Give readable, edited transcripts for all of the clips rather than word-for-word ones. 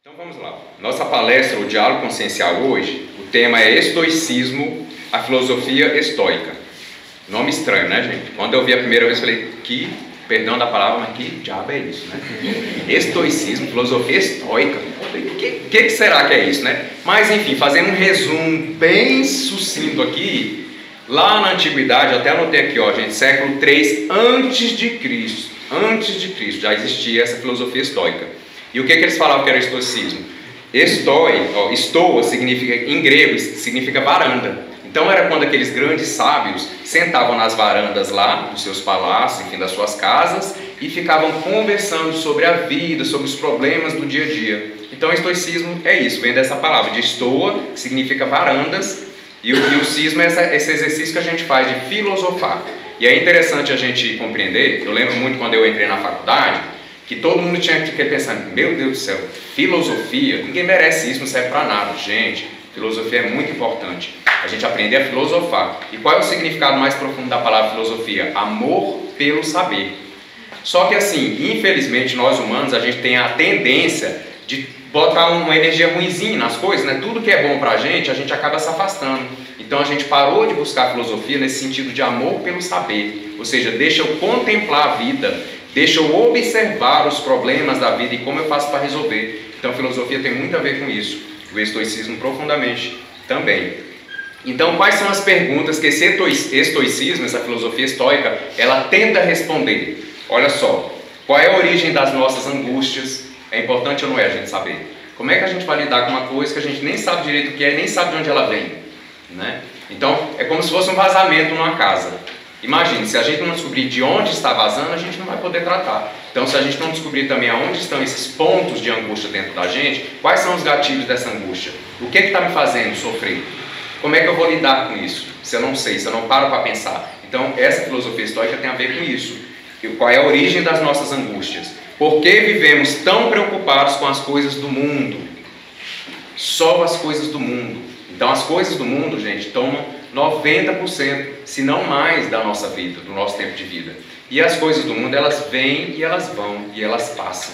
Então vamos lá. Nossa palestra, o Diálogo Consciencial hoje, o tema é Estoicismo, a filosofia estoica. Nome estranho, né, gente? Quando eu vi a primeira vez, falei, perdão da palavra, mas que diabo é isso, né? Estoicismo, filosofia estoica. O que será que é isso, né? Mas enfim, fazendo um resumo bem sucinto aqui, lá na antiguidade, até anotei aqui, ó, gente, século 3 antes de Cristo, já existia essa filosofia estoica. E o que eles falavam que era estoicismo? Estoa significa, em grego, significa varanda. Então era quando aqueles grandes sábios sentavam nas varandas lá, dos seus palácios, enfim, das suas casas, e ficavam conversando sobre a vida, sobre os problemas do dia a dia. Então o estoicismo é isso, vem dessa palavra, de estoa, que significa varandas, e o cismo é esse exercício que a gente faz de filosofar. E é interessante a gente compreender, eu lembro muito quando eu entrei na faculdade, que todo mundo tinha que pensar, meu Deus do céu, filosofia, ninguém merece isso, não serve para nada. Gente, filosofia é muito importante, a gente aprender a filosofar. E qual é o significado mais profundo da palavra filosofia? Amor pelo saber. Só que assim, infelizmente nós humanos, a gente tem a tendência de botar uma energia ruinzinha nas coisas, né? Tudo que é bom pra gente, a gente acaba se afastando. Então a gente parou de buscar a filosofia nesse sentido de amor pelo saber, ou seja, deixa eu contemplar a vida, deixa eu observar os problemas da vida e como eu faço para resolver. Então a filosofia tem muito a ver com isso, o estoicismo profundamente também. Então quais são as perguntas que esse estoicismo, essa filosofia estoica, ela tenta responder? Olha só, qual é a origem das nossas angústias? É importante ou não é a gente saber? Como é que a gente vai lidar com uma coisa que a gente nem sabe direito o que é, nem sabe de onde ela vem, né? Então é como se fosse um vazamento numa casa. Imagine, se a gente não descobrir de onde está vazando, a gente não vai poder tratar. Então, se a gente não descobrir também aonde estão esses pontos de angústia dentro da gente, quais são os gatilhos dessa angústia? O que está me fazendo sofrer? Como é que eu vou lidar com isso? Se eu não sei, se eu não paro para pensar. Então, essa filosofia estoica tem a ver com isso. Qual é a origem das nossas angústias? Por que vivemos tão preocupados com as coisas do mundo? Só as coisas do mundo. Então, as coisas do mundo, gente, tomam 90%, se não mais, da nossa vida, do nosso tempo de vida. E as coisas do mundo, elas vêm e elas vão, e elas passam.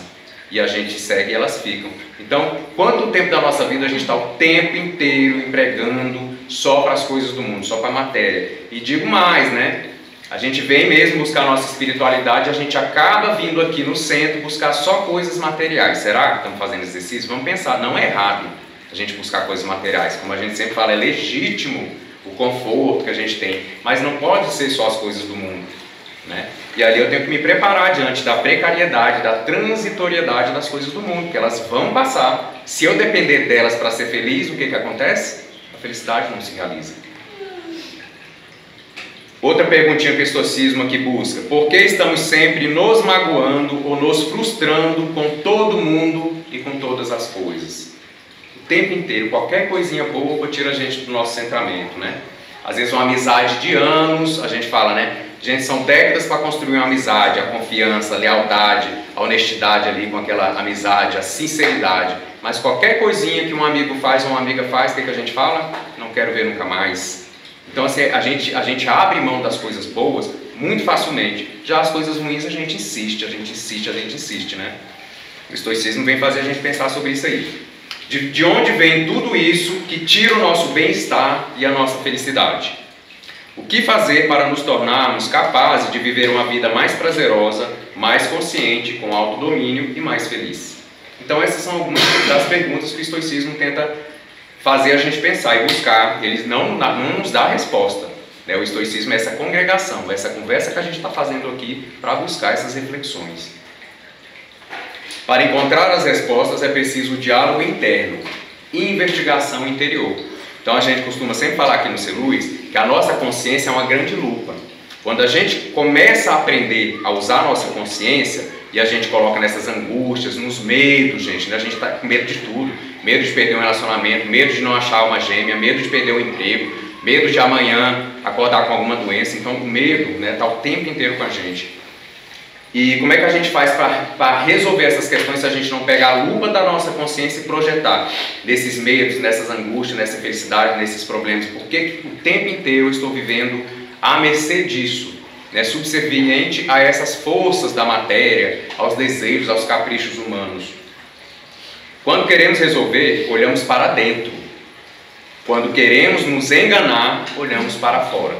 E a gente segue e elas ficam. Então, quanto tempo da nossa vida a gente está o tempo inteiro empregando só para as coisas do mundo, só para a matéria? E digo mais, né? A gente vem mesmo buscar a nossa espiritualidade, a gente acaba vindo aqui no centro buscar só coisas materiais. Será que estamos fazendo exercício? Vamos pensar, não é errado a gente buscar coisas materiais. Como a gente sempre fala, é legítimo o conforto que a gente tem, mas não pode ser só as coisas do mundo, né? E ali eu tenho que me preparar diante da precariedade, da transitoriedade das coisas do mundo, porque elas vão passar. Se eu depender delas para ser feliz, o que acontece? A felicidade não se realiza. Outra perguntinha que o estoicismo aqui busca: por que estamos sempre nos magoando ou nos frustrando com todo mundo e com todas as coisas? O tempo inteiro, qualquer coisinha boba tira a gente do nosso centramento, né? Às vezes uma amizade de anos, a gente fala, né? Gente, são décadas para construir uma amizade, a confiança, a lealdade, a honestidade ali com aquela amizade, a sinceridade. Mas qualquer coisinha que um amigo faz ou uma amiga faz, o que a gente fala? Não quero ver nunca mais. Então assim, a gente abre mão das coisas boas muito facilmente. Já as coisas ruins a gente insiste, né? O estoicismo vem fazer a gente pensar sobre isso aí. De onde vem tudo isso que tira o nosso bem-estar e a nossa felicidade? O que fazer para nos tornarmos capazes de viver uma vida mais prazerosa, mais consciente, com autodomínio e mais feliz? Então essas são algumas das perguntas que o estoicismo tenta fazer a gente pensar e buscar. Ele não nos dá a resposta, né? O estoicismo é essa congregação, essa conversa que a gente está fazendo aqui para buscar essas reflexões. Para encontrar as respostas é preciso o diálogo interno e investigação interior. Então a gente costuma sempre falar aqui no Celuz que a nossa consciência é uma grande lupa. Quando a gente começa a aprender a usar a nossa consciência e a gente coloca nessas angústias, nos medos, gente, né? A gente está com medo de tudo. Medo de perder um relacionamento, medo de não achar uma gêmea, medo de perder um emprego, medo de amanhã acordar com alguma doença. Então o medo, né, está o tempo inteiro com a gente. E como é que a gente faz para resolver essas questões se a gente não pegar a lupa da nossa consciência e projetar nesses medos, nessas angústias, nessa felicidade, nesses problemas? Porque o tempo inteiro eu estou vivendo à mercê disso, né, subserviente a essas forças da matéria, aos desejos, aos caprichos humanos. Quando queremos resolver, olhamos para dentro. Quando queremos nos enganar, olhamos para fora.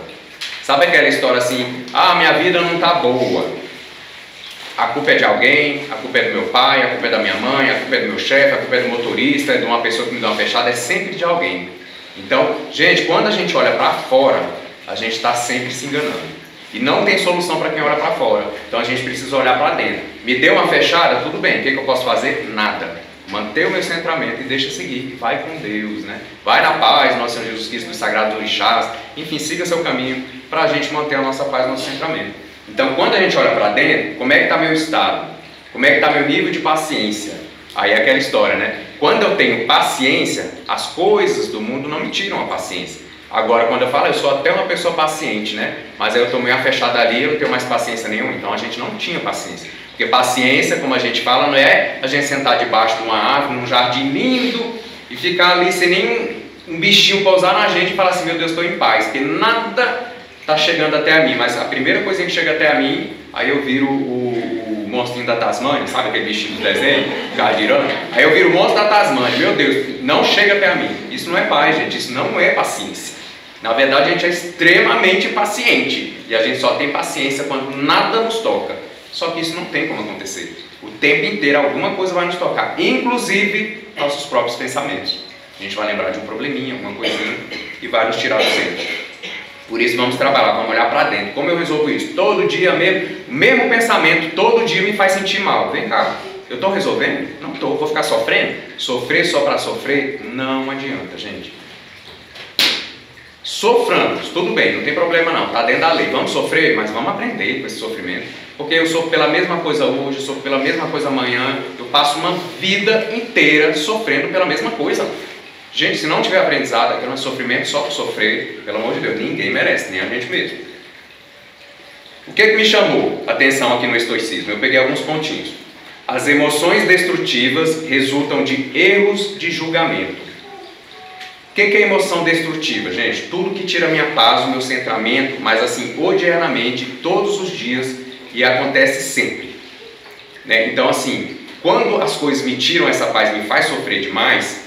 Sabe aquela história assim, minha vida não está boa. A culpa é de alguém, a culpa é do meu pai, a culpa é da minha mãe, a culpa é do meu chefe, a culpa é do motorista, é de uma pessoa que me dá uma fechada, é sempre de alguém. Então, gente, quando a gente olha para fora, a gente está sempre se enganando. E não tem solução para quem olha para fora. Então a gente precisa olhar para dentro. Me deu uma fechada, tudo bem, o que eu posso fazer? Nada. Manter o meu centramento e deixa seguir. Vai com Deus, né? Vai na paz, nosso Senhor Jesus Cristo, dos Sagrados Orixás. Enfim, siga seu caminho para a gente manter a nossa paz, nosso centramento. Então, quando a gente olha para dentro, como é que está meu estado? Como é que está meu nível de paciência? Aí é aquela história, né? Quando eu tenho paciência, as coisas do mundo não me tiram a paciência. Agora, quando eu falo, eu sou até uma pessoa paciente, né? Mas aí eu tomei uma fechada ali, eu não tenho mais paciência nenhuma. Então, a gente não tinha paciência. Porque paciência, como a gente fala, não é a gente sentar debaixo de uma árvore, num jardim lindo, e ficar ali sem nem um bichinho pousar na gente e falar assim, meu Deus, estou em paz. Porque nada está chegando até a mim. Mas a primeira coisa que chega até a mim, aí eu viro o monstrinho da Tasmânia, sabe aquele bichinho do desenho, Gadirano? Aí eu viro o monstro da Tasmânia. Meu Deus, não chega até a mim. Isso não é paz, gente. Isso não é paciência. Na verdade, a gente é extremamente paciente. E a gente só tem paciência quando nada nos toca. Só que isso não tem como acontecer. O tempo inteiro alguma coisa vai nos tocar. Inclusive, nossos próprios pensamentos. A gente vai lembrar de um probleminha, alguma coisinha, e vai nos tirar do centro. Por isso, vamos trabalhar, vamos olhar para dentro. Como eu resolvo isso? Todo dia, mesmo pensamento, todo dia me faz sentir mal. Vem cá, eu estou resolvendo? Não estou. Vou ficar sofrendo? Sofrer só para sofrer? Não adianta, gente. Soframos, tudo bem, não tem problema não, está dentro da lei. Vamos sofrer, mas vamos aprender com esse sofrimento. Porque eu sofro pela mesma coisa hoje, eu sofro pela mesma coisa amanhã. Eu passo uma vida inteira sofrendo pela mesma coisa. Gente, se não tiver aprendizado, aquele sofrimento só por sofrer, pelo amor de Deus, ninguém merece, nem a gente mesmo. O que me chamou a atenção aqui no estoicismo? Eu peguei alguns pontinhos. As emoções destrutivas resultam de erros de julgamento. O que é emoção destrutiva, gente? Tudo que tira a minha paz, o meu centramento, mas assim, odiernamente, todos os dias, e acontece sempre. Né? Então assim, quando as coisas me tiram essa paz, me faz sofrer demais,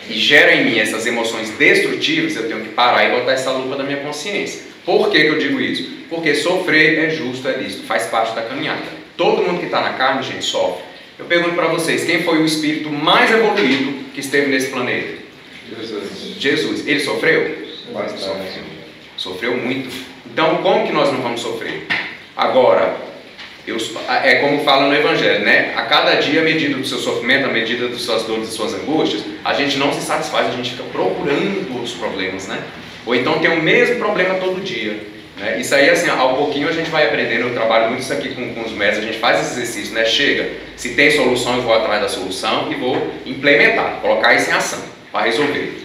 e gera em mim essas emoções destrutivas, eu tenho que parar e botar essa lupa na minha consciência. Por que eu digo isso? Porque sofrer é justo, é lícito, faz parte da caminhada. Todo mundo que está na carne, gente, sofre. Eu pergunto para vocês, quem foi o espírito mais evoluído que esteve nesse planeta? Jesus. Ele sofreu? Sofreu muito. Então, como que nós não vamos sofrer? Agora, é como fala no Evangelho, né? A cada dia, à medida do seu sofrimento, à medida das suas dores e suas angústias, a gente não se satisfaz, a gente fica procurando outros problemas, né? Ou então tem o mesmo problema todo dia, né? Isso aí, assim, ao pouquinho a gente vai aprendendo. Eu trabalho muito isso aqui com os mestres, a gente faz esse exercício, né? Chega, se tem solução, eu vou atrás da solução e vou implementar, colocar isso em ação para resolver.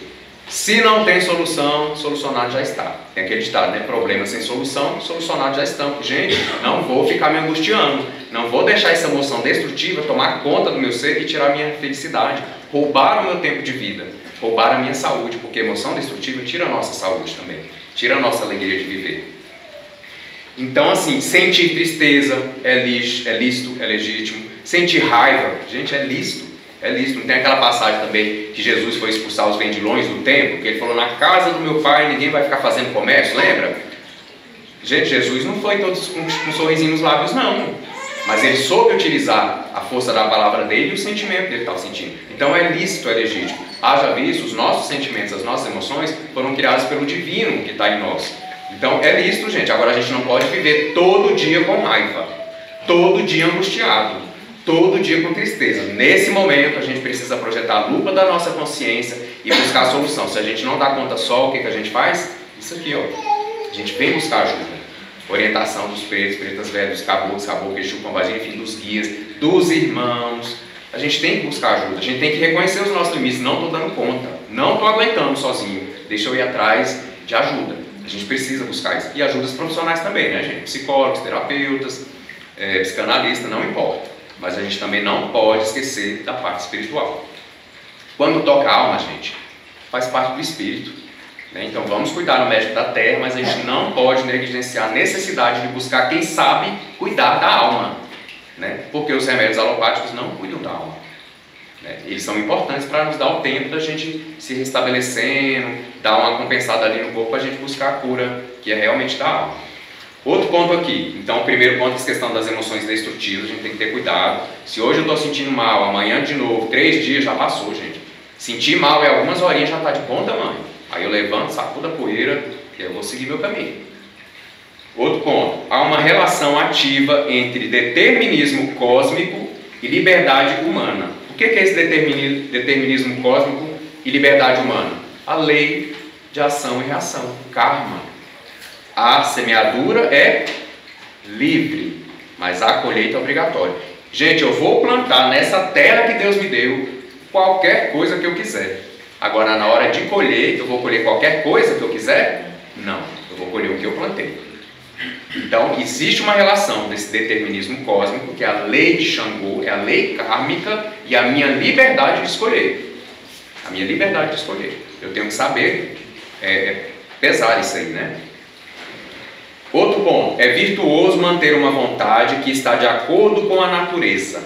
Se não tem solução, solucionado já está. Tem aquele ditado, né? Problema sem solução, solucionado já estão. Gente, não vou ficar me angustiando. Não vou deixar essa emoção destrutiva tomar conta do meu ser e tirar a minha felicidade. Roubar o meu tempo de vida. Roubar a minha saúde. Porque emoção destrutiva tira a nossa saúde também. Tira a nossa alegria de viver. Então, assim, sentir tristeza é lícito, é legítimo. Sentir raiva, gente, é lícito. É lícito. Não tem aquela passagem também que Jesus foi expulsar os vendilhões do templo, que ele falou, na casa do meu pai ninguém vai ficar fazendo comércio, lembra? Gente, Jesus não foi todos com um sorrisinho nos lábios, não. Mas ele soube utilizar a força da palavra dele e o sentimento dele que estava sentindo. Então é lícito, é legítimo. Haja visto, os nossos sentimentos, as nossas emoções foram criadas pelo divino que está em nós. Então é lícito, gente. Agora a gente não pode viver todo dia com raiva, todo dia angustiado, todo dia com tristeza. Nesse momento a gente precisa projetar a lupa da nossa consciência e buscar a solução. Se a gente não dá conta só, o que a gente faz? Isso aqui, ó. A gente vem buscar ajuda. Orientação dos pretos, pretas velhas, dos caboclos, caboclos, chupambagem, enfim, dos guias, dos irmãos. A gente tem que buscar ajuda. A gente tem que reconhecer os nossos limites. Não estou dando conta. Não estou aguentando sozinho. Deixa eu ir atrás de ajuda. A gente precisa buscar isso. E ajudas profissionais também, né, gente? Psicólogos, terapeutas, psicanalistas, não importa. Mas a gente também não pode esquecer da parte espiritual. Quando toca a alma, gente, faz parte do espírito. Né? Então vamos cuidar do médico da terra, mas a gente não pode negligenciar a necessidade de buscar quem sabe cuidar da alma. Né? Porque os remédios alopáticos não cuidam da alma. né? Eles são importantes para nos dar o tempo da gente se restabelecendo, dar uma compensada ali no corpo para a gente buscar a cura, que é realmente da alma. Outro ponto aqui, então o primeiro ponto é a questão das emoções destrutivas, a gente tem que ter cuidado. Se hoje eu estou sentindo mal, amanhã de novo, 3 dias já passou, gente. Sentir mal é algumas horinhas, já está de bom tamanho. Aí eu levanto, sacudo a poeira e eu vou seguir meu caminho. Outro ponto, há uma relação ativa entre determinismo cósmico e liberdade humana. O que é esse determinismo cósmico e liberdade humana? A lei de ação e reação, karma. A semeadura é livre, mas a colheita é obrigatória. Gente, eu vou plantar nessa terra que Deus me deu qualquer coisa que eu quiser. Agora, na hora de colher, eu vou colher qualquer coisa que eu quiser? Não, eu vou colher o que eu plantei. Então, existe uma relação desse determinismo cósmico, que é a lei de Xangô, é a lei kármica, e a minha liberdade de escolher. A minha liberdade de escolher. Eu tenho que saber pesar isso aí, né? Outro ponto, é virtuoso manter uma vontade que está de acordo com a natureza.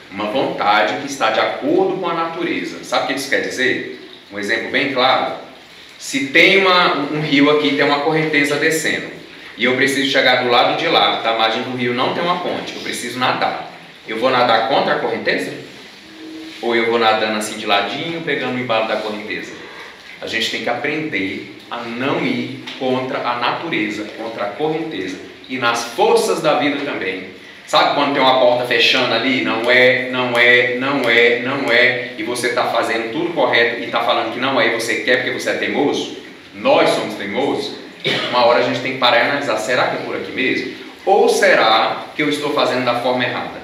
Uma vontade que está de acordo com a natureza. Sabe o que isso quer dizer? Um exemplo bem claro. Se tem um rio aqui, tem uma correnteza descendo, e eu preciso chegar do lado de lá, da margem do rio não tem uma ponte, eu preciso nadar. Eu vou nadar contra a correnteza? Ou eu vou nadando assim de ladinho, pegando o embalo da correnteza? A gente tem que aprender a não ir contra a natureza, contra a correnteza. E nas forças da vida também. Sabe quando tem uma porta fechando ali? Não é, e você está fazendo tudo correto e está falando que não é, e você quer porque você é teimoso? Nós somos teimosos. Uma hora a gente tem que parar e analisar, será que é por aqui mesmo? Ou será que eu estou fazendo da forma errada?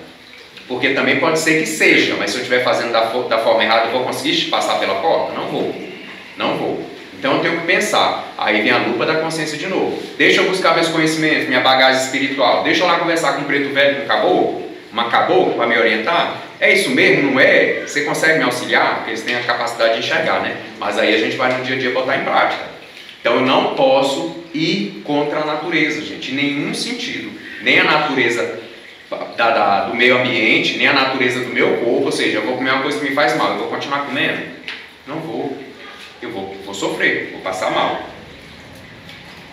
Porque também pode ser que seja, mas se eu estiver fazendo da forma errada, eu vou conseguir passar pela porta? Não vou. Então eu tenho que pensar. Aí vem a lupa da consciência de novo. Deixa eu buscar meus conhecimentos, minha bagagem espiritual. Deixa eu lá conversar com o preto velho, com o caboclo, uma caboclo para me orientar. É isso mesmo, não é? Você consegue me auxiliar? Porque eles têm a capacidade de enxergar, né? Mas aí a gente vai no dia a dia botar em prática. Então eu não posso ir contra a natureza, gente, em nenhum sentido. Nem a natureza do meio ambiente, nem a natureza do meu corpo. Ou seja, eu vou comer uma coisa que me faz mal, eu vou continuar comendo? Não vou. Eu vou sofrer, vou passar mal.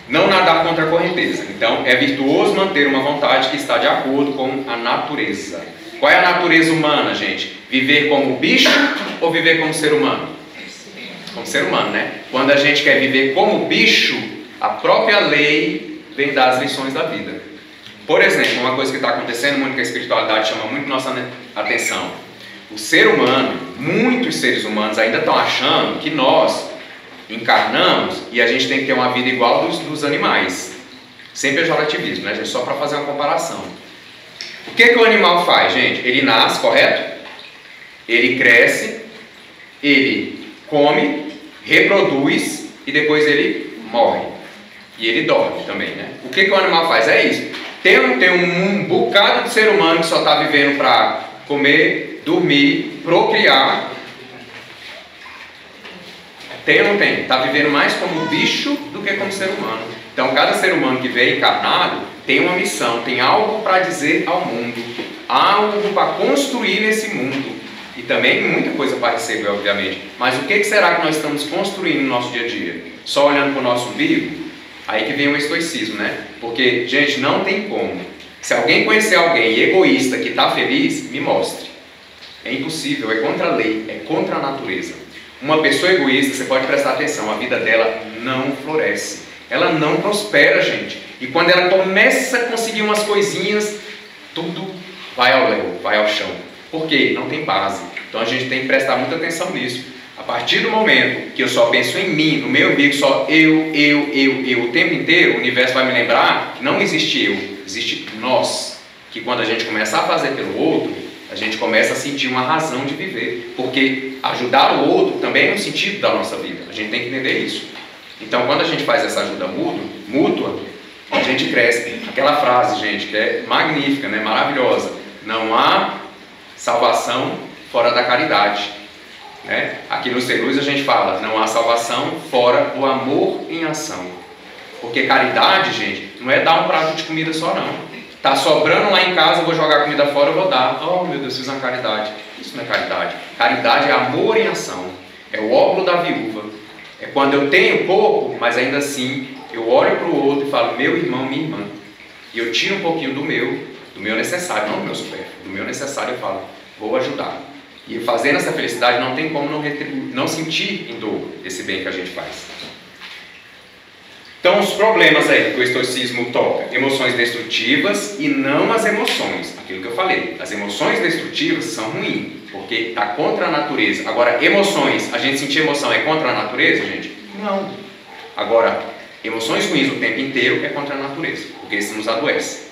Não nadar contra a correnteza. Então é virtuoso manter uma vontade que está de acordo com a natureza. Qual é a natureza humana, gente? Viver como bicho ou viver como ser humano? Como ser humano, né? Quando a gente quer viver como bicho, a própria lei vem dar as lições da vida. Por exemplo, uma coisa que está acontecendo muito, que a espiritualidade chama muito nossa atenção. O ser humano, muitos seres humanos ainda estão achando que nós encarnamos e a gente tem que ter uma vida igual dos animais. Sem pejorativismo, né, gente? Só para fazer uma comparação. O que o animal faz, gente? Ele nasce, correto? Ele cresce, ele come, reproduz e depois ele morre. E ele dorme também, né? O que o animal faz? É isso. Tem um bocado de ser humano que só está vivendo para comer, dormir, procriar. Tem ou não tem? Está vivendo mais como bicho do que como ser humano. Então cada ser humano que veio encarnado tem uma missão, tem algo para dizer ao mundo, algo para construir nesse mundo. E também muita coisa para receber, obviamente. Mas o que será que nós estamos construindo no nosso dia a dia? Só olhando para o nosso umbigo? Aí que vem o estoicismo, né? Porque, gente, não tem como. Se alguém conhecer alguém egoísta que está feliz, me mostre. É impossível, é contra a lei, é contra a natureza. Uma pessoa egoísta, você pode prestar atenção, a vida dela não floresce. Ela não prospera, gente. E quando ela começa a conseguir umas coisinhas, tudo vai ao léu, vai ao chão. Por quê? Não tem base. Então a gente tem que prestar muita atenção nisso. A partir do momento que eu só penso em mim, no meu umbigo, só eu, o tempo inteiro, o universo vai me lembrar que não existe eu, existe nós. Que quando a gente começar a fazer pelo outro, a gente começa a sentir uma razão de viver. Porque ajudar o outro também é um sentido da nossa vida. A gente tem que entender isso. Então quando a gente faz essa ajuda mútua, a gente cresce. Aquela frase, gente, que é magnífica, né? Maravilhosa. Não há salvação fora da caridade, né? Aqui no Ser Luz a gente fala, não há salvação fora do amor em ação. Porque caridade, gente, não é dar um prato de comida só não. Tá sobrando lá em casa, eu vou jogar comida fora, eu vou dar. Oh meu Deus, fiz uma caridade. Isso não é caridade. Caridade é amor em ação. É o óbolo da viúva. É quando eu tenho pouco, mas ainda assim eu olho para o outro e falo, meu irmão, minha irmã. E eu tiro um pouquinho do meu necessário, não do meu supérfluo. Do meu necessário eu falo, vou ajudar. E fazendo essa felicidade não tem como não sentir em dor esse bem que a gente faz. Então, os problemas aí que o estoicismo toca, emoções destrutivas e não as emoções. Aquilo que eu falei, as emoções destrutivas são ruins, porque está contra a natureza. Agora, emoções, a gente sentir emoção é contra a natureza, gente? Não. Agora, emoções ruins o tempo inteiro é contra a natureza, porque isso nos adoece.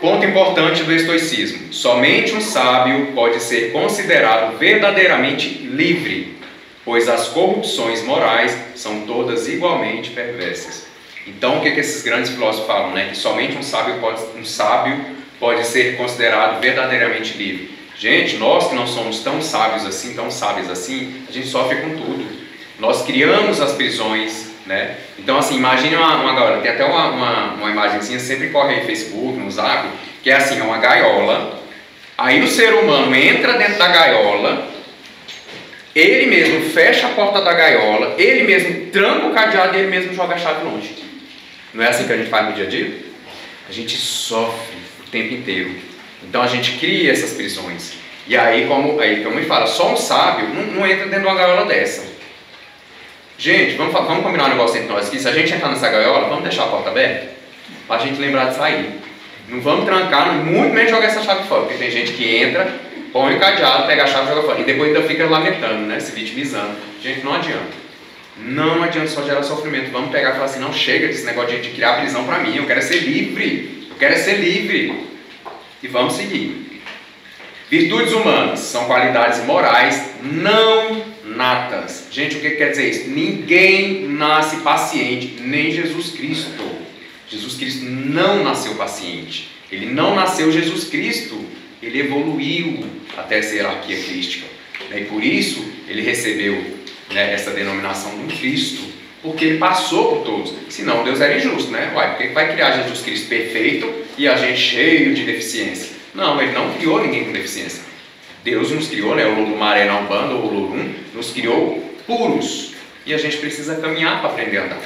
Ponto importante do estoicismo. Somente um sábio pode ser considerado verdadeiramente livre, pois as corrupções morais são todas igualmente perversas. Então, o que esses grandes filósofos falam? Né? Que somente um sábio pode ser considerado verdadeiramente livre. Gente, nós que não somos tão sábios assim, a gente sofre com tudo. Nós criamos as prisões, né? Então, assim, imagine uma gaiola. Tem até uma imagenzinha, sempre corre aí no Facebook, no Zap, que é assim, é uma gaiola. Aí o ser humano entra dentro da gaiola, ele mesmo fecha a porta da gaiola, ele mesmo tranca o cadeado e ele mesmo joga a chave longe. Não é assim que a gente faz no dia a dia? A gente sofre o tempo inteiro. Então a gente cria essas prisões. E aí, como me fala, só um sábio não entra dentro de uma gaiola dessa. Gente, vamos combinar um negócio entre nós aqui. Se a gente entrar nessa gaiola, vamos deixar a porta aberta? Para a gente lembrar de sair. Não vamos trancar, muito menos jogar essa chave fora. Porque tem gente que entra, põe o cadeado, pega a chave e joga fora. E depois ainda fica lamentando, né? Se vitimizando. Gente, não adianta. Não adianta só gerar sofrimento. Vamos pegar e falar assim, não chega desse negócio de criar prisão para mim. Eu quero ser livre. Eu quero ser livre. E vamos seguir. Virtudes humanas são qualidades morais não natas. Gente, o que quer dizer isso? Ninguém nasce paciente, nem Jesus Cristo. Jesus Cristo não nasceu paciente. Ele não nasceu Jesus Cristo. Ele evoluiu até essa hierarquia crística. E por isso ele recebeu, né, essa denominação do Cristo, porque ele passou por todos. Senão Deus era injusto, né? Por que vai criar Jesus Cristo perfeito e a gente cheio de deficiência? Não, ele não criou ninguém com deficiência. Deus nos criou, né? O Lodumaré na Umbanda, ou o Lorum, nos criou puros. E a gente precisa caminhar para aprender a andar.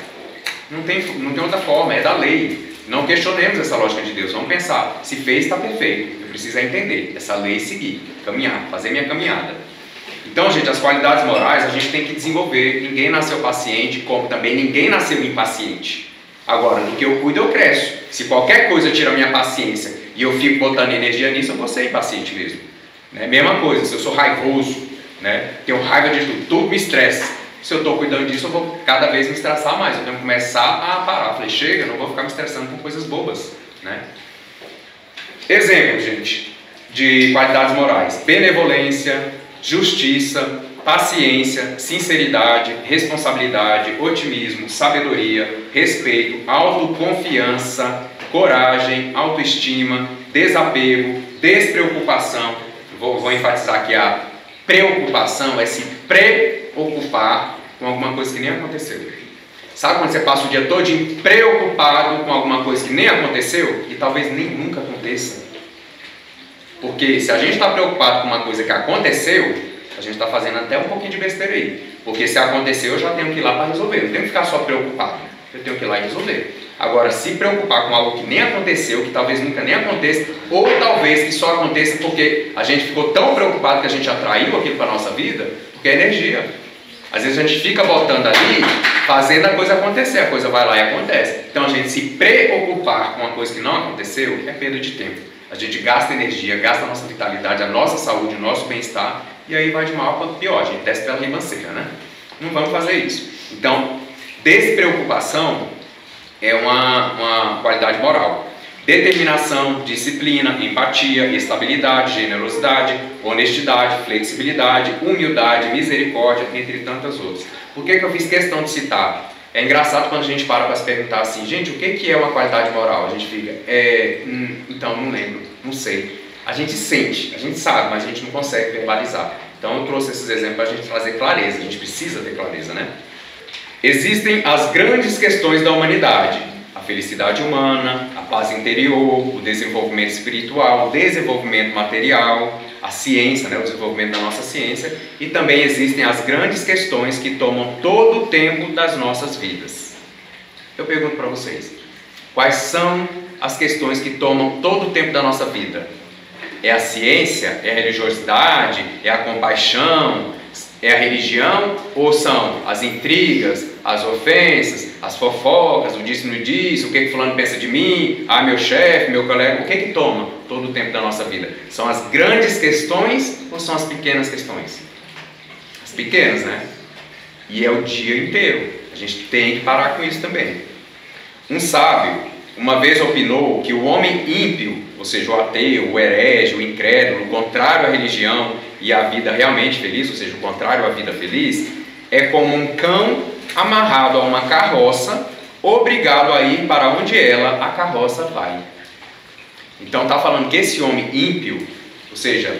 Não tem outra forma, é da lei. Não questionemos essa lógica de Deus. Vamos pensar, se fez, está perfeito. Eu preciso entender essa lei e seguir, caminhar, fazer minha caminhada. Então, gente, as qualidades morais a gente tem que desenvolver. Ninguém nasceu paciente, como também ninguém nasceu impaciente. Agora, do que eu cuido, eu cresço. Se qualquer coisa tira a minha paciência e eu fico botando energia nisso, eu vou ser impaciente mesmo. Né? Mesma coisa, se eu sou raivoso, né? Tenho raiva de tudo me estressa. Se eu estou cuidando disso, eu vou cada vez me estressar mais. Eu tenho que começar a parar. Falei, chega, eu não vou ficar me estressando com coisas bobas. Né? Exemplo, gente, de qualidades morais: benevolência, justiça, paciência, sinceridade, responsabilidade, otimismo, sabedoria, respeito, autoconfiança, coragem, autoestima, desapego, despreocupação. Vou enfatizar aqui a preocupação, é se preocupar com alguma coisa que nem aconteceu. Sabe quando você passa o dia todo preocupado com alguma coisa que nem aconteceu e talvez nem nunca aconteça? Porque se a gente está preocupado com uma coisa que aconteceu, a gente está fazendo até um pouquinho de besteira aí. Porque se aconteceu, eu já tenho que ir lá para resolver. Eu não tenho que ficar só preocupado. Eu tenho que ir lá e resolver. Agora, se preocupar com algo que nem aconteceu, que talvez nunca nem aconteça, ou talvez que só aconteça porque a gente ficou tão preocupado que a gente atraiu aquilo para a nossa vida, porque é energia. Às vezes a gente fica botando ali, fazendo a coisa acontecer, a coisa vai lá e acontece. Então a gente se preocupar com uma coisa que não aconteceu é perda de tempo. A gente gasta energia, gasta a nossa vitalidade, a nossa saúde, o nosso bem-estar, e aí vai de mal para pior, a gente desce pela ribanceira, né? Não vamos fazer isso. Então, despreocupação é uma qualidade moral. Determinação, disciplina, empatia, estabilidade, generosidade, honestidade, flexibilidade, humildade, misericórdia, entre tantas outras. Por que eu fiz questão de citar? É engraçado quando a gente para se perguntar assim, gente, o que é uma qualidade moral? A gente fica, então, não lembro, não sei. A gente sente, a gente sabe, mas a gente não consegue verbalizar. Então eu trouxe esses exemplos para a gente trazer clareza, a gente precisa ter clareza, né? Existem as grandes questões da humanidade: a felicidade humana, a paz interior, o desenvolvimento espiritual, o desenvolvimento material, a ciência, né, o desenvolvimento da nossa ciência, e também existem as grandes questões que tomam todo o tempo das nossas vidas. Eu pergunto para vocês, quais são as questões que tomam todo o tempo da nossa vida? É a ciência? É a religiosidade? É a compaixão? É a religião? Ou são as intrigas, as ofensas, as fofocas, o disse não disse, o que fulano pensa de mim, meu chefe, meu colega, o que toma todo o tempo da nossa vida? São as grandes questões ou são as pequenas questões? As pequenas, né? E é o dia inteiro. A gente tem que parar com isso também. Um sábio uma vez opinou que o homem ímpio, ou seja, o ateu, o herege, o incrédulo, o contrário à religião e à vida realmente feliz, ou seja, o contrário à vida feliz, é como um cão amarrado a uma carroça, obrigado a ir para onde a carroça vai. Então está falando que esse homem ímpio, ou seja,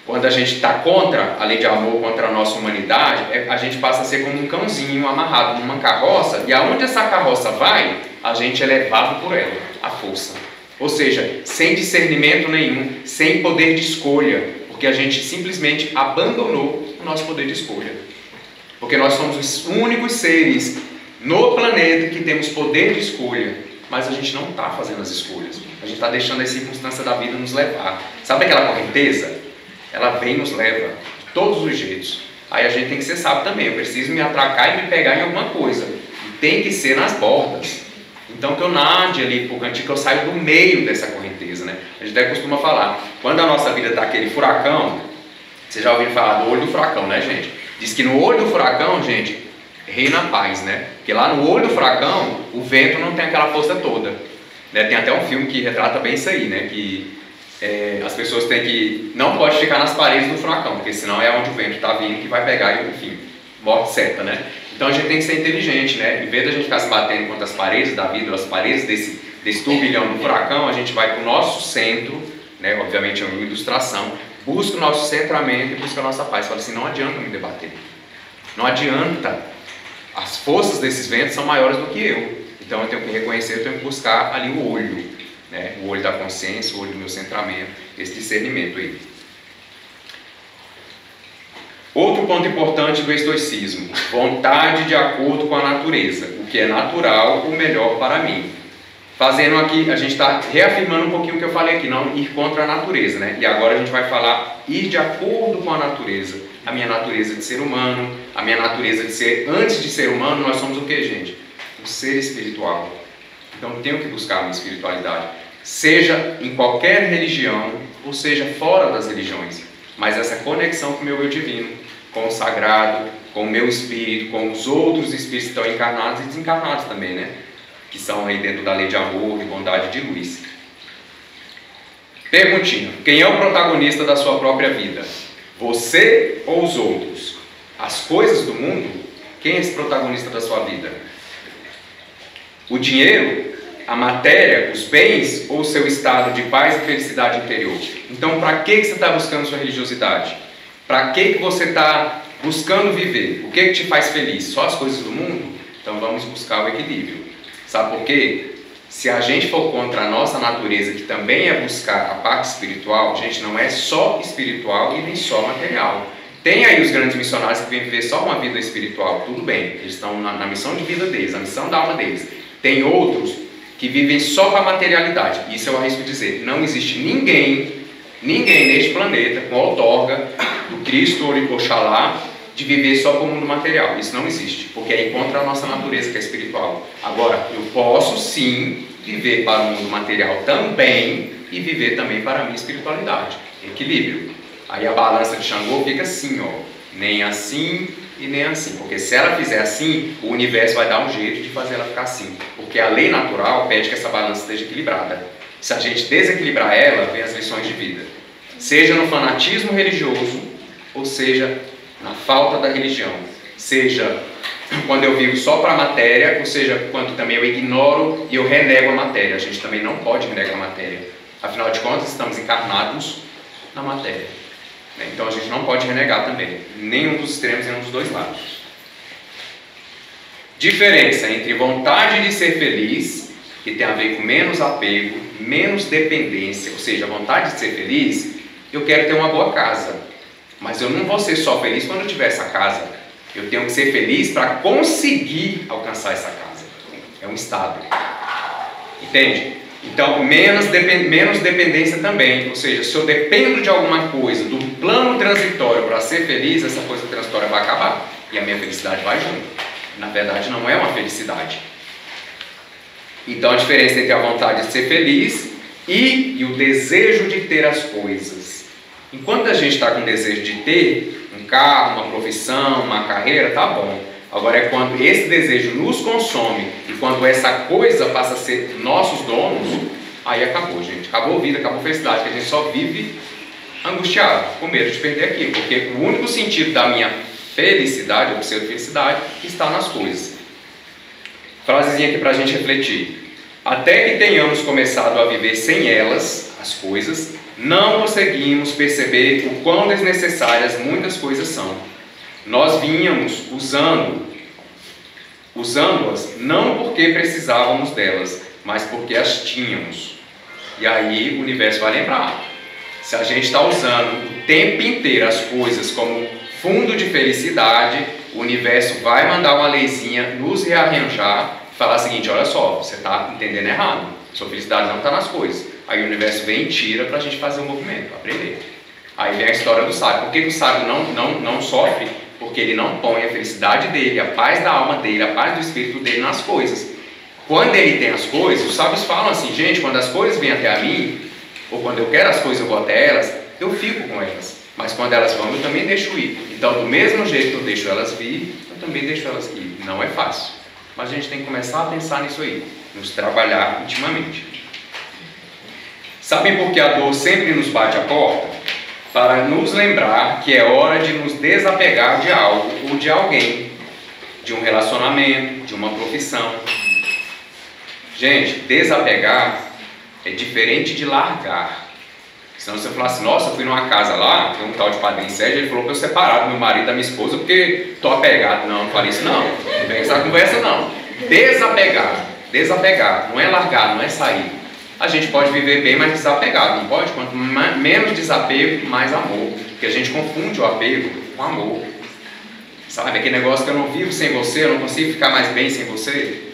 quando a gente está contra a lei de amor, contra a nossa humanidade, a gente passa a ser como um cãozinho amarrado numa carroça, e aonde essa carroça vai, a gente é levado por ela, à força. Ou seja, sem discernimento nenhum, sem poder de escolha, porque a gente simplesmente abandonou o nosso poder de escolha. Porque nós somos os únicos seres no planeta que temos poder de escolha, mas a gente não está fazendo as escolhas. A gente está deixando as circunstâncias da vida nos levar. Sabe aquela correnteza? Ela vem e nos leva de todos os jeitos. Aí a gente tem que ser sábio também. Eu preciso me atracar e me pegar em alguma coisa. E tem que ser nas bordas. Então que eu nade ali por cantinho, que eu saio do meio dessa correnteza, né? A gente até costuma falar, quando a nossa vida está aquele furacão, vocês já ouviram falar do olho do furacão, né, gente? Diz que no olho do furacão, gente, reina a paz, né? Porque lá no olho do furacão, o vento não tem aquela força toda, né? Tem até um filme que retrata bem isso aí, né? Que as pessoas têm que... não pode ficar nas paredes do furacão, porque senão é onde o vento está vindo que vai pegar e, enfim, morte certa, né? Então a gente tem que ser inteligente, né? Em vez de a gente ficar se batendo contra as paredes da vida, as paredes desse turbilhão do furacão, a gente vai para o nosso centro, né? Obviamente é uma ilustração, busca o nosso centramento e busca a nossa paz. Fala assim, não adianta me debater. Não adianta. As forças desses ventos são maiores do que eu. Então eu tenho que reconhecer, eu tenho que buscar ali o olho, né? O olho da consciência, o olho do meu centramento, esse discernimento aí. Outro ponto importante do estoicismo, vontade de acordo com a natureza, o que é natural, o melhor para mim. Fazendo aqui, a gente está reafirmando um pouquinho o que eu falei aqui, não ir contra a natureza, né? E agora a gente vai falar ir de acordo com a natureza. A minha natureza de ser humano, a minha natureza de ser, antes de ser humano, nós somos o que, gente? Um ser espiritual. Então eu tenho que buscar a minha espiritualidade, seja em qualquer religião, ou seja fora das religiões. Mas essa conexão com o meu eu divino, com o sagrado, com o meu espírito, com os outros espíritos que estão encarnados e desencarnados também, né? Que são aí dentro da lei de amor, de bondade e de luz. Perguntinha, quem é o protagonista da sua própria vida? Você ou os outros? As coisas do mundo? Quem é esse protagonista da sua vida? O dinheiro? A matéria? Os bens? Ou o seu estado de paz e felicidade interior? Então, para que você está buscando sua religiosidade? Para que você está buscando viver? O que te faz feliz? Só as coisas do mundo? Então, vamos buscar o equilíbrio. Sabe por quê? Se a gente for contra a nossa natureza, que também é buscar a parte espiritual, gente, não é só espiritual e nem só material. Tem aí os grandes missionários que vêm viver só uma vida espiritual, tudo bem, eles estão na missão de vida deles, na missão da alma deles. Tem outros que vivem só para a materialidade. Isso eu arrisco dizer, não existe ninguém neste planeta com outorga do Cristo ou Oxalá de viver só para o mundo material. Isso não existe, porque é contra a nossa natureza que é espiritual. Agora, eu posso sim viver para o mundo material também e viver também para a minha espiritualidade. Equilíbrio. Aí a balança de Xangô fica assim, ó, nem assim e nem assim, porque se ela fizer assim, o universo vai dar um jeito de fazer ela ficar assim, porque a lei natural pede que essa balança esteja equilibrada. Se a gente desequilibrar ela, vem as lições de vida, seja no fanatismo religioso, ou seja na falta da religião, seja quando eu vivo só para a matéria, ou seja, quando também eu ignoro e eu renego a matéria. A gente também não pode renegar a matéria, afinal de contas estamos encarnados na matéria. Então a gente não pode renegar também, nenhum dos extremos, nenhum dos dois lados. Diferença entre vontade de ser feliz que tem a ver com menos apego, menos dependência, ou seja, a vontade de ser feliz. Eu quero ter uma boa casa, mas eu não vou ser só feliz quando eu tiver essa casa. Eu tenho que ser feliz para conseguir alcançar essa casa. É um estado. Entende? Então, menos dependência também. Ou seja, se eu dependo de alguma coisa, do plano transitório para ser feliz, essa coisa transitória vai acabar. E a minha felicidade vai junto. Na verdade, não é uma felicidade. Então, a diferença entre a vontade de ser feliz e o desejo de ter as coisas. Enquanto a gente está com o desejo de ter um carro, uma profissão, uma carreira, tá bom. Agora é quando esse desejo nos consome e quando essa coisa passa a ser nossos donos, aí acabou, gente. Acabou a vida, acabou a felicidade, que a gente só vive angustiado, com medo de perder aquilo. Porque o único sentido da minha felicidade, ou pseudo-felicidade, está nas coisas. Frasezinha aqui para a gente refletir. Até que tenhamos começado a viver sem elas, as coisas, não conseguimos perceber o quão desnecessárias muitas coisas são. Nós vínhamos usando-as não porque precisávamos delas, mas porque as tínhamos. E aí o universo vai lembrar. Se a gente está usando o tempo inteiro as coisas como fundo de felicidade, o universo vai mandar uma leizinha nos rearranjar e falar o seguinte: olha só, você está entendendo errado, sua felicidade não está nas coisas. Aí o universo vem e tira para a gente fazer o movimento, aprender. Aí vem a história do sábio. Por que o sábio não sofre? Porque ele não põe a felicidade dele, a paz da alma dele, a paz do espírito dele nas coisas. Quando ele tem as coisas, os sábios falam assim: gente, quando as coisas vêm até a mim, ou quando eu quero as coisas eu vou até elas, eu fico com elas. Mas quando elas vão, eu também deixo ir. Então, do mesmo jeito que eu deixo elas vir, eu também deixo elas ir. Não é fácil. Mas a gente tem que começar a pensar nisso aí, nos trabalhar intimamente. Sabem por que a dor sempre nos bate à porta? Para nos lembrar que é hora de nos desapegar de algo ou de alguém, de um relacionamento, de uma profissão. Gente, desapegar é diferente de largar. Senão você falar assim: nossa, eu fui numa casa lá, tem um tal de Padrinho Sérgio, ele falou para eu separar do meu marido e da minha esposa porque estou apegado. Não, não falei isso não. Não vem com essa conversa não. Desapegar, não é largar, não é sair. A gente pode viver bem mais desapegado, não pode? Quanto menos desapego, mais amor. Porque a gente confunde o apego com amor. Sabe, aquele negócio que eu não vivo sem você, eu não consigo ficar mais bem sem você.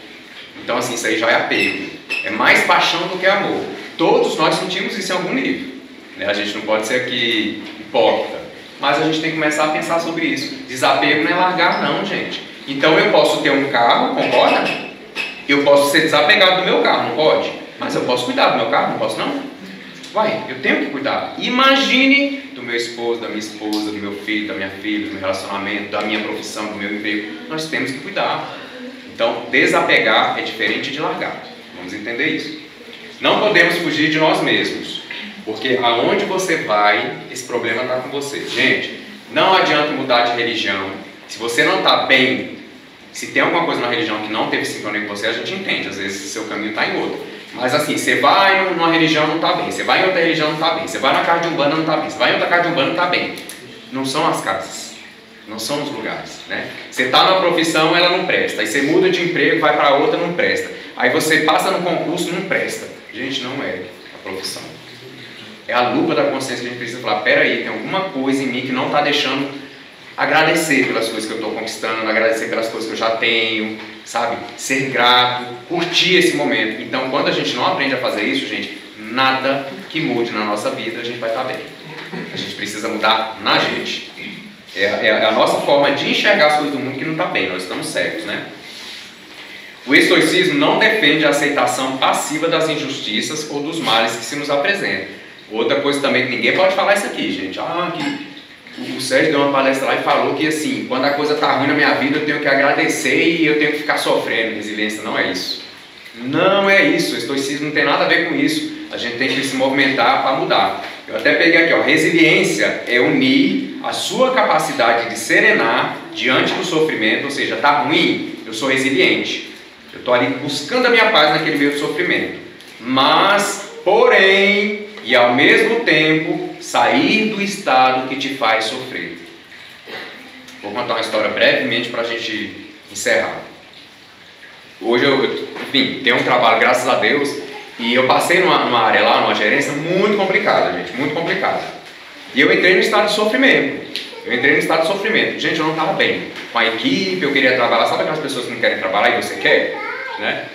Então assim, isso aí já é apego. É mais paixão do que amor. Todos nós sentimos isso em algum nível. A gente não pode ser aqui hipócrita. Mas a gente tem que começar a pensar sobre isso. Desapego não é largar não, gente. Então eu posso ter um carro, concorda? Eu posso ser desapegado do meu carro, não pode? Mas eu posso cuidar do meu carro, não posso não? Uai, eu tenho que cuidar. Imagine do meu esposo, da minha esposa, do meu filho, da minha filha, do meu relacionamento, da minha profissão, do meu emprego. Nós temos que cuidar. Então, desapegar é diferente de largar. Vamos entender isso. Não podemos fugir de nós mesmos. Porque aonde você vai, esse problema está com você. Gente, não adianta mudar de religião. Se você não está bem, se tem alguma coisa na religião que não teve sincronia com você, a gente entende. Às vezes o seu caminho está em outro. Mas assim, você vai numa religião, não está bem. Você vai em outra religião, não está bem. Você vai na casa de Umbanda, não está bem. Você vai em outra casa de Umbanda, não está bem. Não são as casas. Não são os lugares, né? Você está numa profissão, ela não presta. Aí você muda de emprego, vai para outra, não presta. Aí você passa no concurso, não presta. Gente, não é a profissão. É a lupa da consciência que a gente precisa falar: peraí, tem alguma coisa em mim que não está deixando agradecer pelas coisas que eu estou conquistando, agradecer pelas coisas que eu já tenho, sabe? Ser grato, curtir esse momento. Então, quando a gente não aprende a fazer isso, gente, nada que mude na nossa vida, a gente vai estar bem. A gente precisa mudar na gente. É a nossa forma de enxergar as coisas do mundo que não está bem, nós estamos cegos, né? O estoicismo não defende a aceitação passiva das injustiças ou dos males que se nos apresentam. Outra coisa também que ninguém pode falar isso aqui, gente. Que o Sérgio deu uma palestra lá e falou que assim, quando a coisa está ruim na minha vida, eu tenho que agradecer e eu tenho que ficar sofrendo. Resiliência não é isso. Não é isso. O estoicismo não tem nada a ver com isso. A gente tem que se movimentar para mudar. Eu até peguei aqui, ó. Resiliência é unir a sua capacidade de serenar diante do sofrimento, ou seja, está ruim, eu sou resiliente. Eu estou ali buscando a minha paz naquele meio de sofrimento. Mas, porém, e ao mesmo tempo, sair do estado que te faz sofrer. Vou contar uma história brevemente para a gente encerrar. hoje enfim, tenho um trabalho, graças a Deus, e eu passei numa área lá, numa gerência muito complicada, gente, muito complicada. E eu entrei no estado de sofrimento. Gente, eu não estava bem com a equipe, eu queria trabalhar. Sabe aquelas pessoas que não querem trabalhar e você quer? Né?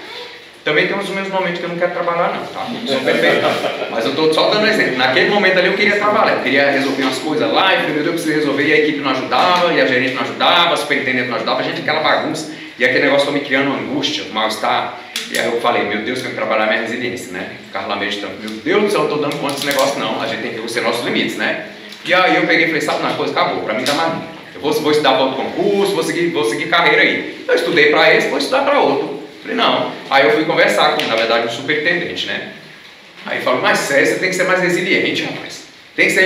Também tem os meus momentos que eu não quero trabalhar não, tá? Sou perfeito. Mas eu estou só dando exemplo. Naquele momento ali eu queria trabalhar, eu queria resolver umas coisas lá, e meu Deus, eu preciso resolver, e a equipe não ajudava, e a gerente não ajudava, a superintendente não ajudava, a gente aquela bagunça, e aquele negócio foi me criando uma angústia, um mal-estar. E aí eu falei, meu Deus, eu tenho que trabalhar minha resiliência, né? Ficava lá meditando, meu Deus do céu, eu não estou dando conta desse negócio não, a gente tem que ser nossos limites, né? E aí eu peguei e falei, sabe uma coisa, acabou, para mim dá mais. Eu vou estudar para outro concurso, vou seguir carreira aí. Eu estudei para esse, vou estudar para outro. Falei, não. Aí eu fui conversar com, na verdade, um superintendente, né? Aí ele falou, mas Sérgio, você tem que ser mais resiliente, rapaz. Tem que ser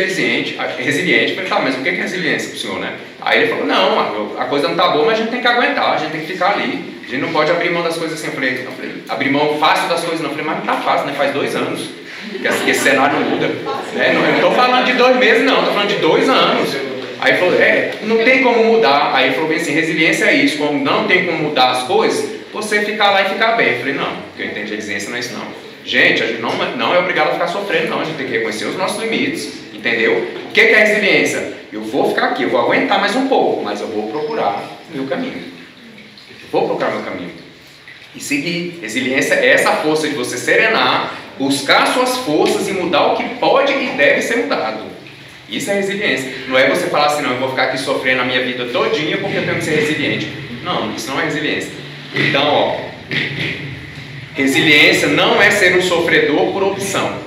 resiliente. Eu falei, tá, mas o que é resiliência pro senhor, né? Aí ele falou, não, a coisa não tá boa, mas a gente tem que aguentar, a gente tem que ficar ali. A gente não pode abrir mão das coisas assim. Eu falei, abrir mão fácil das coisas não. Eu falei, mas não tá fácil, né? Faz 2 anos que esse cenário não muda. Né? Eu não estou falando de 2 meses, não. Estou falando de 2 anos. Aí ele falou, não tem como mudar. Aí ele falou bem assim, resiliência é isso. Como não tem como mudar as coisas, você ficar lá e ficar bem. Eu falei, não, o que eu entendo de resiliência não é isso não. Gente, a gente não é obrigado a ficar sofrendo, não. A gente tem que reconhecer os nossos limites, entendeu? O que é resiliência? Eu vou ficar aqui, eu vou aguentar mais um pouco, mas eu vou procurar o meu caminho. Eu vou procurar o meu caminho. E seguir. Resiliência é essa força de você serenar, buscar suas forças e mudar o que pode e deve ser mudado. Isso é resiliência. Não é você falar assim, não, eu vou ficar aqui sofrendo a minha vida todinha porque eu tenho que ser resiliente. Não, isso não é resiliência. Então, ó, resiliência não é ser um sofredor por opção.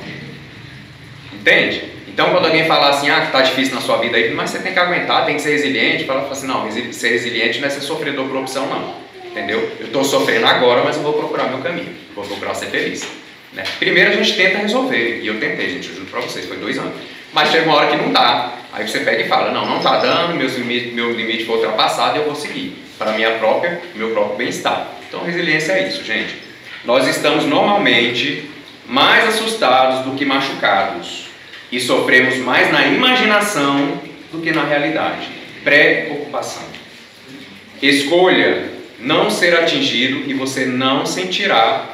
Entende? Então, quando alguém fala assim, que tá difícil na sua vida aí, mas você tem que aguentar, tem que ser resiliente, fala assim, não, ser resiliente não é ser sofredor por opção, não. Entendeu? Eu estou sofrendo agora, mas eu vou procurar meu caminho. Vou procurar ser feliz. Né? Primeiro a gente tenta resolver. E eu tentei, gente, eu juro pra vocês, foi 2 anos. Mas chega uma hora que não dá. Aí você pega e fala, não tá dando, meu limite foi ultrapassado e eu vou seguir. Para meu próprio bem-estar. Então resiliência é isso, gente. Nós estamos normalmente mais assustados do que machucados. E sofremos mais na imaginação do que na realidade. Preocupação. Escolha não ser atingido e você não se sentirá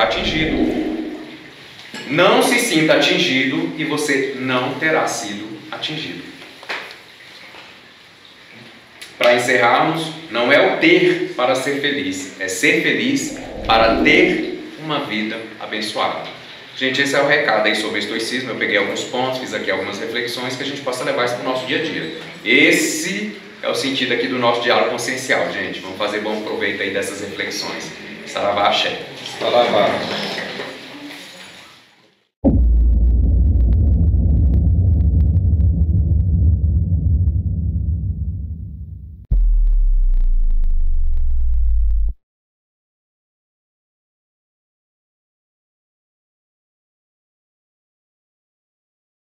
atingido. Não se sinta atingido e você não terá sido atingido. Para encerrarmos, não é o ter para ser feliz, é ser feliz para ter uma vida abençoada. Gente, esse é o recado aí sobre o estoicismo. Eu peguei alguns pontos, fiz aqui algumas reflexões que a gente possa levar isso para o nosso dia a dia. Esse é o sentido aqui do nosso diálogo consciencial, gente. Vamos fazer bom proveito aí dessas reflexões. Saravá, axé. Saravá.